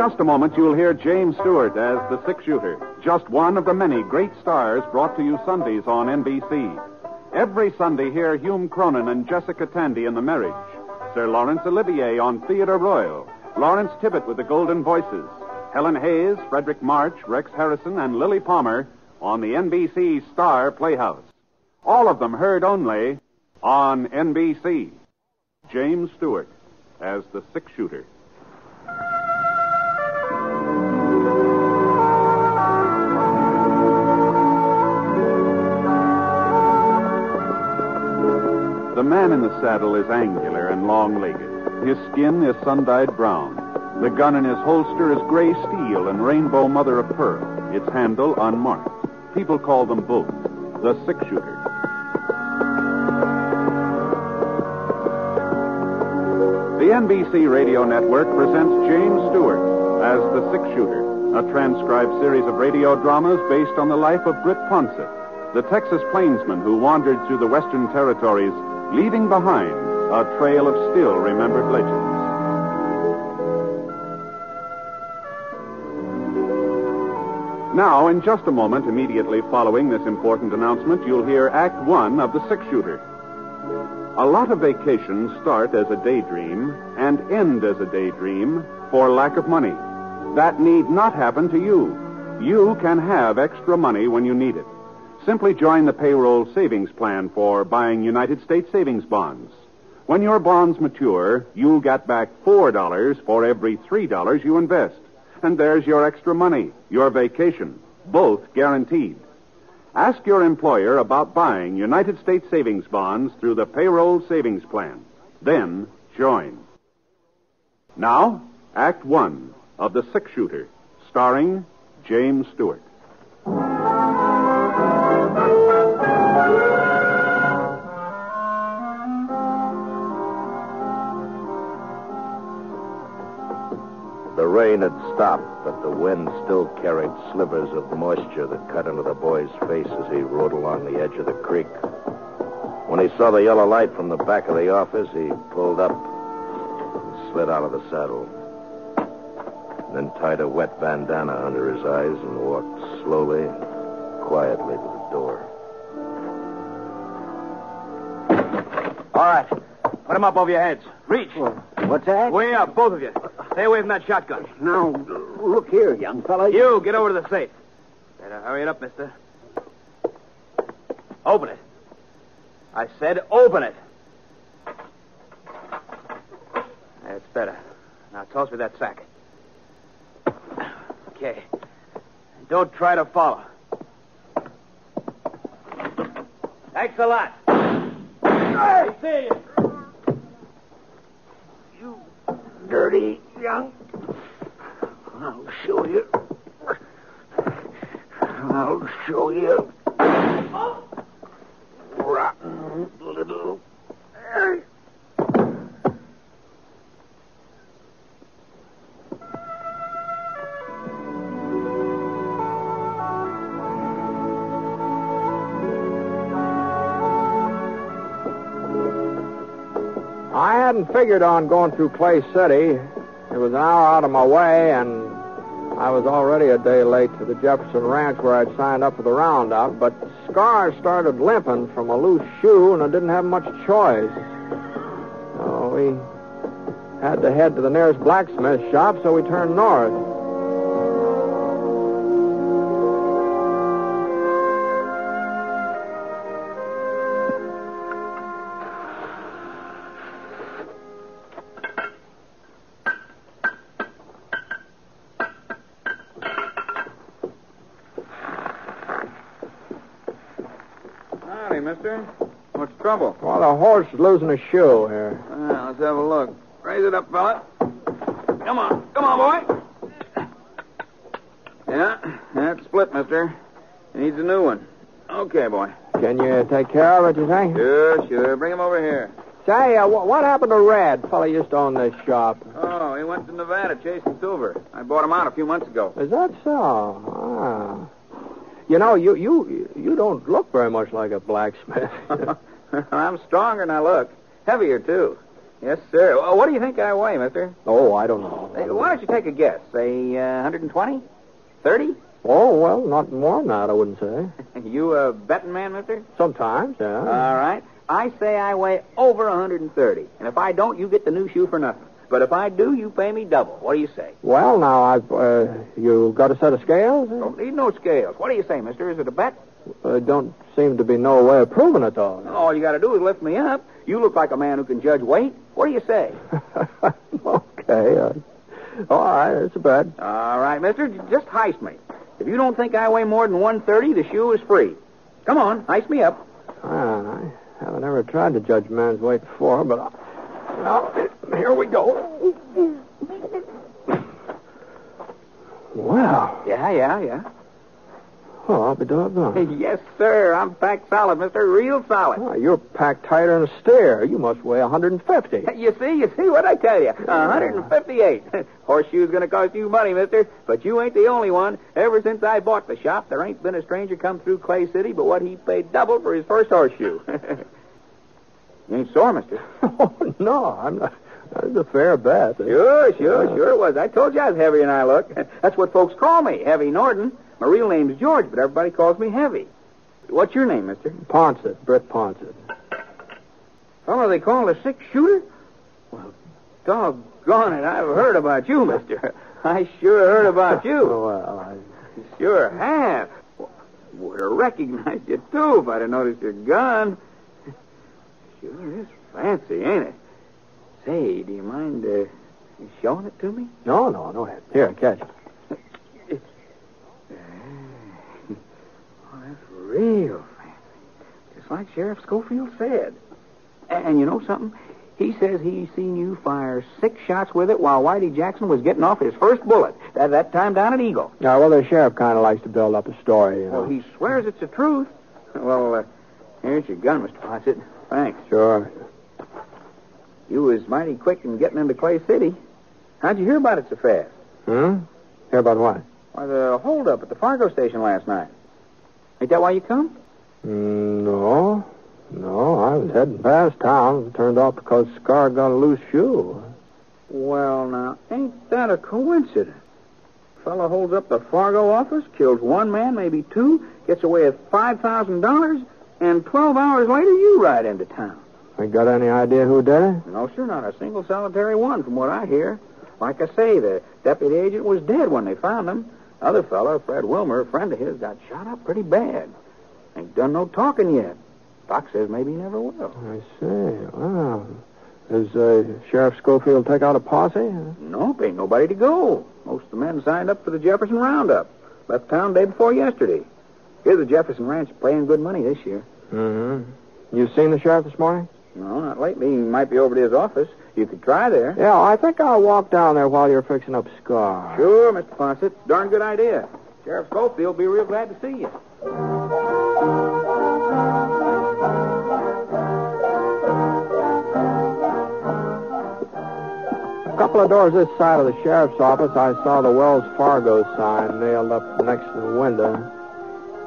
just a moment, you'll hear James Stewart as the Six Shooter, just one of the many great stars brought to you Sundays on NBC. Every Sunday, hear Hume Cronin and Jessica Tandy in The Marriage, Sir Laurence Olivier on Theatre Royal, Lawrence Tibbett with the Golden Voices, Helen Hayes, Frederick March, Rex Harrison, and Lily Palmer on the NBC Star Playhouse. All of them heard only on NBC. James Stewart as the Six Shooter. The man in the saddle is angular and long-legged. His skin is sun-dyed brown. The gun in his holster is gray steel and rainbow mother of pearl, its handle unmarked. People call them both the Six Shooter. The NBC Radio Network presents James Stewart as the Six Shooter, a transcribed series of radio dramas based on the life of Britt Ponsett, the Texas plainsman who wandered through the Western Territories, leaving behind a trail of still-remembered legends. Now, in just a moment, immediately following this important announcement, you'll hear Act One of The Six Shooter. A lot of vacations start as a daydream and end as a daydream for lack of money. That need not happen to you. You can have extra money when you need it. Simply join the payroll savings plan for buying United States savings bonds. When your bonds mature, you'll get back $4 for every $3 you invest. And there's your extra money, your vacation, both guaranteed. Ask your employer about buying United States savings bonds through the payroll savings plan. Then join. Now, Act One of The Six Shooter, starring James Stewart. The rain had stopped, but the wind still carried slivers of moisture that cut into the boy's face as he rode along the edge of the creek. When he saw the yellow light from the back of the office, he pulled up and slid out of the saddle. Then tied a wet bandana under his eyes and walked slowly, quietly to the door. All right. Put him up over your heads. Reach. What's that? Way up, both of you. Stay away from that shotgun. Now, look here, young fella. You, get over to the safe. Better hurry it up, mister. Open it. I said open it. That's better. Now, toss me that sack. Okay. Don't try to follow. Thanks a lot. I see you. You dirty young. I'll show you. I'll show you. Rotten little... I hadn't figured on going through Clay City. It was an hour out of my way, and I was already a day late to the Jefferson Ranch where I'd signed up for the roundup, but Scar started limping from a loose shoe, and I didn't have much choice. So we had to head to the nearest blacksmith shop, so we turned north. Mister. What's the trouble? Well, the horse is losing a shoe here. Let's have a look. Raise it up, fella. Come on, boy. Yeah, that's split, mister. He needs a new one. Okay, boy. Can you take care of it, you think? Sure. Bring him over here. Say, what happened to Red? Fella used to own this shop. Oh, he went to Nevada chasing silver. I bought him out a few months ago. Is that so? Ah. You know, you don't look very much like a blacksmith. I'm stronger than I look. Heavier, too. Yes, sir. Well, what do you think I weigh, mister? Oh, I don't know. Hey, why don't you take a guess? Say 120? 30? Oh, well, not more than that, I wouldn't say. You a betting man, mister? Sometimes, yeah. All right. I say I weigh over 130. And if I don't, you get the new shoe for nothing. But if I do, you pay me double. What do you say? Well, now, you got a set of scales? Don't need no scales. What do you say, mister? Is it a bet? Don't seem to be no way of proving it, though. All you got to do is lift me up. You look like a man who can judge weight. What do you say? Okay. All right, it's a bet. All right, mister. Just heist me. If you don't think I weigh more than 130, the shoe is free. Come on, heist me up. I haven't ever tried to judge a man's weight before, but well, here we go. Wow. Yeah. Oh, I'll be doggone. Yes, sir. I'm packed solid, mister. Real solid. Oh, you're packed tighter than a steer. You must weigh 150. You see what I tell you? 158. Horseshoe's going to cost you money, mister. But you ain't the only one. Ever since I bought the shop, there ain't been a stranger come through Clay City but what he paid double for his first horseshoe. You ain't sore, mister? Oh, no, I'm not. That's a fair bet. Sure it was. I told you I was heavier than I look. That's what folks call me, Heavy Norden. My real name's George, but everybody calls me Heavy. What's your name, mister? Ponsett, Britt Ponsett. Fellow they call a Six Shooter? Well, doggone it, I've heard about you, mister. I sure heard about you. Well, I sure have. Would have recognized you, too, if I'd have noticed your gun. Sure is fancy, ain't it? Say, do you mind showing it to me? No. Here, catch it. Oh, that's real fancy. Just like Sheriff Scofield said. And you know something? He says he seen you fire 6 shots with it while Whitey Jackson was getting off his first bullet. That time down at Eagle. Yeah, well, the sheriff kind of likes to build up a story, you know. Well, he swears it's the truth. Well, here's your gun, Mr. Fawcett. Thanks. Sure. You was mighty quick in getting into Clay City. How'd you hear about it so fast? Hear about what? Why, the holdup at the Fargo station last night. Ain't that why you come? No, I was heading past town. Turned off because Scar got a loose shoe. Well, now, ain't that a coincidence? Fellow holds up the Fargo office, kills one man, maybe 2, gets away with $5,000, and 12 hours later you ride into town. You got any idea who did it? No, sir, not a single solitary one from what I hear. Like I say, the deputy agent was dead when they found him. Other fellow, Fred Wilmer, a friend of his, got shot up pretty bad. Ain't done no talking yet. Doc says maybe he never will. I see. Wow. Does Sheriff Scofield take out a posse? Nope, ain't nobody to go. Most of the men signed up for the Jefferson Roundup. Left town day before yesterday. Here's the Jefferson Ranch paying good money this year. Mm-hmm. You seen the sheriff this morning? No, not lately. He might be over to his office. You could try there. Yeah, I think I'll walk down there while you're fixing up Scar. Sure, Mr. Fawcett. Darn good idea. Sheriff Schofield will be real glad to see you. A couple of doors this side of the sheriff's office, I saw the Wells Fargo sign nailed up next to the window.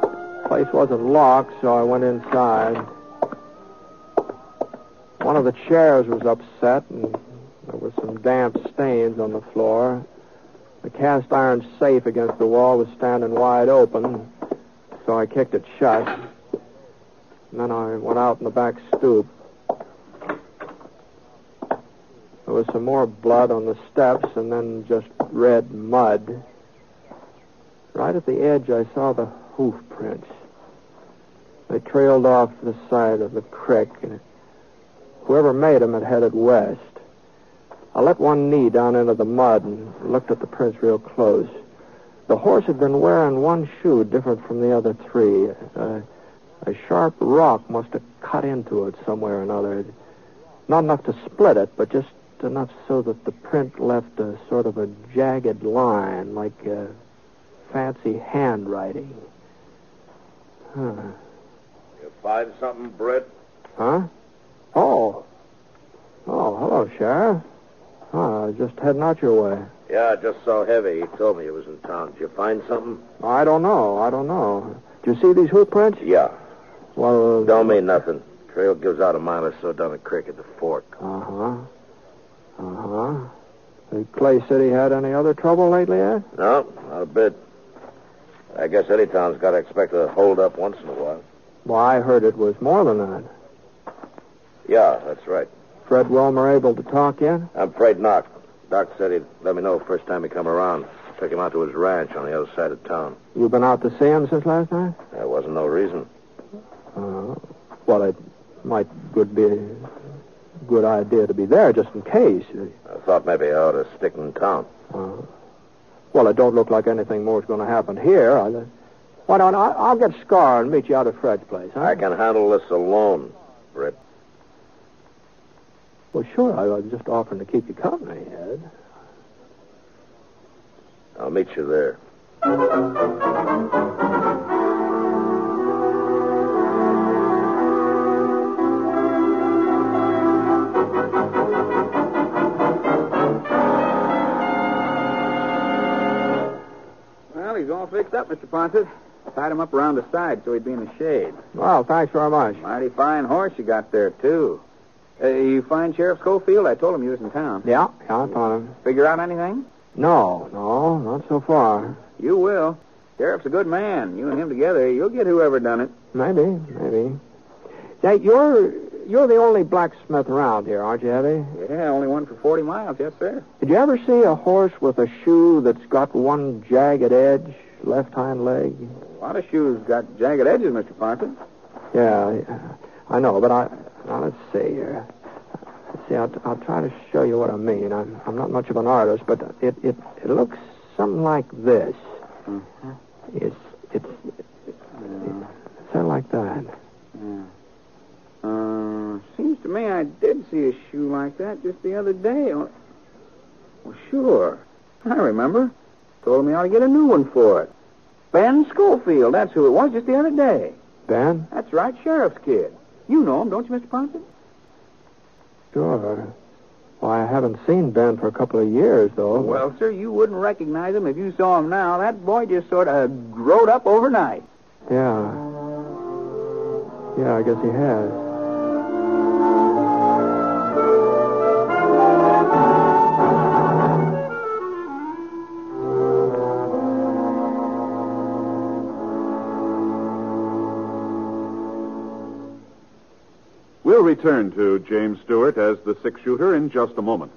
The place wasn't locked, so I went inside. One of the chairs was upset, and there were some damp stains on the floor. The cast iron safe against the wall was standing wide open, so I kicked it shut. And then I went out in the back stoop. There was some more blood on the steps, and then just red mud. Right at the edge, I saw the hoof prints. They trailed off the side of the creek, and whoever made them had headed west. I let one knee down into the mud and looked at the prints real close. The horse had been wearing one shoe different from the other 3. A sharp rock must have cut into it somewhere or another. Not enough to split it, but just enough so that the print left a sort of a jagged line, like fancy handwriting. You find something, Britt? Huh? Oh, hello, Sheriff. I was just heading out your way. Yeah, I just saw Heavy. He told me he was in town. Did you find something? I don't know. Did you see these hoof prints? Yeah. Well, Don't mean nothing. Trail gives out a mile or so down the creek at the fork. Uh-huh. Uh-huh. Has Clay City had any other trouble lately, Ed? No, not a bit. I guess any town's got to expect a hold-up once in a while. Well, I heard it was more than that. Yeah, that's right. Fred Wilmer able to talk yet? I'm afraid not. Doc said he'd let me know first time he come around. Took him out to his ranch on the other side of town. You been out to see him since last night? There wasn't no reason. Well, it might be a good idea to be there just in case. I thought maybe I ought to stick in town. Well, it don't look like anything more is going to happen here. Why don't I'll get Scar and meet you out at Fred's place, huh? I can handle this alone, Britt. Well, sure. I was just offering to keep you company, Ed. I'll meet you there. Well, he's all fixed up, Mr. Ponset. Tied him up around the side so he'd be in the shade. Well, thanks very much. Mighty fine horse you got there, too. You find Sheriff Scofield? I told him you was in town. Yeah, I found him. Figure out anything? No, not so far. You will. Sheriff's a good man. You and him together, you'll get whoever done it. Maybe. Say, you're the only blacksmith around here, aren't you, Heavy? Yeah, only one for 40 miles, yes, sir. Did you ever see a horse with a shoe that's got one jagged edge, left hind leg? A lot of shoes got jagged edges, Mr. Ponset. Yeah, I know, but now let's see here. See, I'll try to show you what I mean. I'm not much of an artist, but it looks something like this. Mm-hmm. It's sort of like that. Yeah. Seems to me I did see a shoe like that just the other day. Well, sure. I remember. Told me I ought to get a new one for it. Ben Scofield, that's who it was, just the other day. Ben? That's right, Sheriff's kid. You know him, don't you, Mr. Ponset? Sure. Well, I haven't seen Ben for a couple of years, though. Well, sir, you wouldn't recognize him if you saw him now. That boy just sort of growed up overnight. Yeah. Yeah, I guess he has. We'll return to James Stewart as the Six Shooter in just a moment.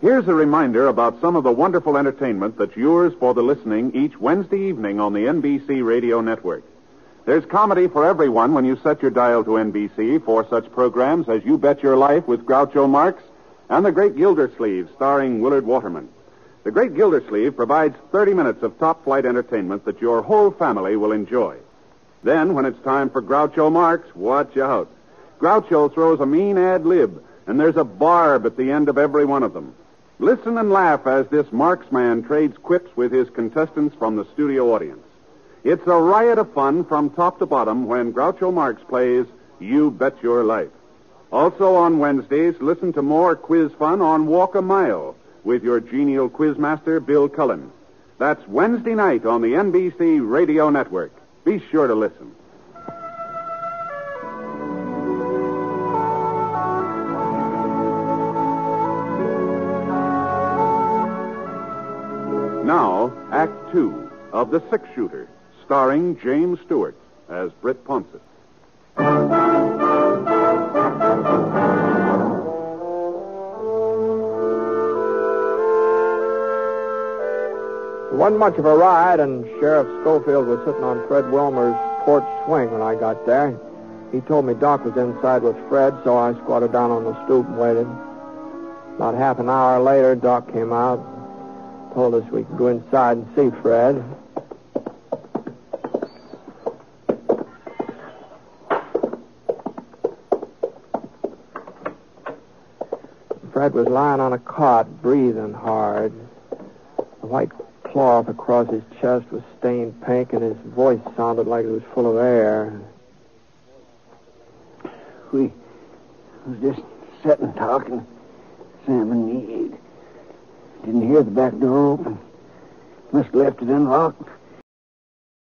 Here's a reminder about some of the wonderful entertainment that's yours for the listening each Wednesday evening on the NBC radio network. There's comedy for everyone when you set your dial to NBC for such programs as You Bet Your Life with Groucho Marx and The Great Gildersleeve starring Willard Waterman. The Great Gildersleeve provides 30 minutes of top-flight entertainment that your whole family will enjoy. Then, when it's time for Groucho Marx, watch out. Groucho throws a mean ad lib, and there's a barb at the end of every one of them. Listen and laugh as this Marksman trades quips with his contestants from the studio audience. It's a riot of fun from top to bottom when Groucho Marx plays You Bet Your Life. Also on Wednesdays, listen to more quiz fun on Walk a Mile with your genial quizmaster, Bill Cullen. That's Wednesday night on the NBC Radio Network. Be sure to listen. Now, Act 2 of The Six Shooter, starring James Stewart as Britt Ponset. It wasn't much of a ride, and Sheriff Scofield was sitting on Fred Wilmer's porch swing when I got there. He told me Doc was inside with Fred, so I squatted down on the stoop and waited. About half an hour later, Doc came out. Told us we could go inside and see Fred. Fred was lying on a cot, breathing hard. The white cloth across his chest was stained pink, and his voice sounded like it was full of air. We was just sitting talking, Sam and me. Didn't hear the back door open. Must have left it unlocked.